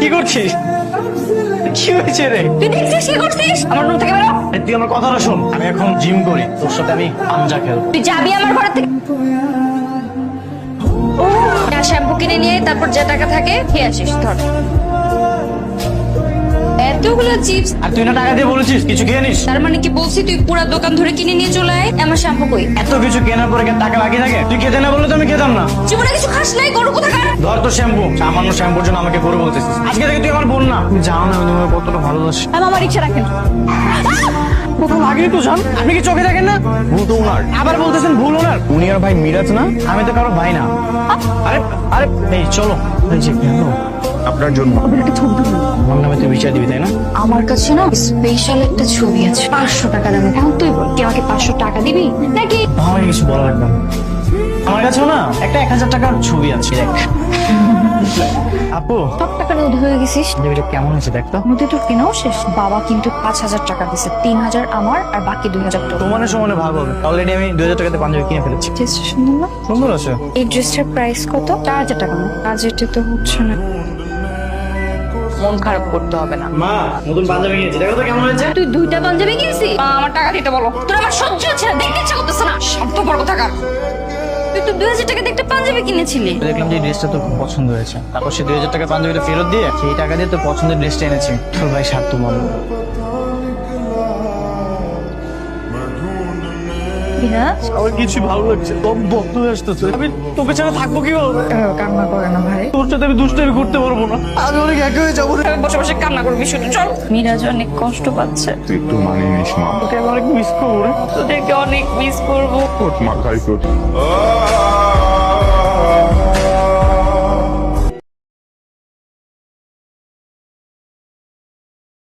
কি করছিস? কি হয়েছে রে? তুই দেখছিস কি করছিস? আমার রুম থেকে বেরো। তুই আমার কথাটা শোন, আমি এখন জিম করি, তোর সাথে আমি পাঞ্জা খেলবো। তুই যাবি আমার ঘর থেকে। আর শ্যাম্পু কিনে নিয়ে তারপর যে টাকা থাকে খেয়ে আসিস। ধর এতগুলো চিপস। আর তুই না টাকা দিয়ে বলেছিস কিছু খেয়ে নিস। তার মানে কি বলছি তুই পুরো দোকান ধরে কিনে নিয়ে চলে আয়। আমার শ্যাম্পু কই? এত কিছু কেনার পরে কেন টাকা বাকি থাকে? তুই খেতে না বললে তো আমি খেতাম না। জীবনে কিছু খাস নাই, গরু কোথাকার। ধর তো শ্যাম্পু, সামান্য শ্যাম্পুর জন্য আমাকে করে বলতেছিস। আজকে থেকে তুই আমার বোন না। তুমি জানো না আমি তোমাকে কতটা ভালোবাসি। আমার রিক্সা রাখেন। কোথাও লাগেনি তো জান? আপনি কি চোখে দেখেন না? ভুল তো উনার। আবার বলতেছেন ভুল ওনার। উনি আর ভাই মিরাজ না, আমি তো কারো ভাই না। আরে আরে এই চলো। এই যে কেন? আপনার জন্য আমার নামে তুই বিচার দিবি তাই না? আমার কাছে না স্পেশাল একটা ছবি আছে 500 টাকা দামের। এখন তুই বল কি আমাকে 500 টাকা দিবি নাকি? আমাকে কিছু বলা লাগবে না। আমার কাছেও না একটা 1000 টাকার ছবি আছে। দেখ আপু, সব টাকা রোধ হয়ে গেছিস। ছবিটা কেমন হয়েছে দেখ তো। নদী তোর কেনাও শেষ। বাবা কিন্তু 5000 টাকা দিছে, 3000 আমার আর বাকি 2000 তোর। সমানে সমানে ভাগ হবে। অলরেডি আমি 2000 টাকাতে পাঞ্জাবি কিনে ফেলেছি। ড্রেসটা সুন্দর না? সুন্দর আছে। এই ড্রেসটার প্রাইস কত? 4000 টাকা না? বাজেটে তো হচ্ছে না। মন খারাপ করতে হবে না। মা, নতুন পাঞ্জাবি কিনেছি, দেখো তো কেমন হয়েছে। তুই 2টা পাঞ্জাবি কিনছিস? আমার টাকা দিতে বলো। তোর আমার সহ্য হচ্ছে না, দেখতে ইচ্ছা করতেছে না। স্বার্থপর কোথাকার। তুই তো 2000 টাকা দিয়ে একটা পাঞ্জাবি কিনেছিলি। দেখলাম যে ড্রেসটা তোর খুব পছন্দ হয়েছে, তারপর সে 2000 টাকা পাঞ্জাবিটা ফেরত দিয়ে সেই টাকা দিয়ে তোর পছন্দের ড্রেসটা এনেছি। তোর ভাই স্বার্থপর। বিরাজ আমার কিছু ভালো লাগছে, দম বন্ধ হয়ে আসতেছে। আমি তোকে ছাড়া থাকবো কিভাবে? কান্না করে না ভাই। তোর সাথে আমি দুষ্টামি করতে পারবো না। আমি অনেক একা হয়ে যাবো। বসে বসে কান্না করবি শুধু। চল। মিরাজ অনেক কষ্ট পাচ্ছে। তুই একটু মানিয়ে নিস মা। তোকে আমি অনেক মিস করবো রে। তোদেরকে অনেক মিস করবো। ওঠ মা, তাই কর।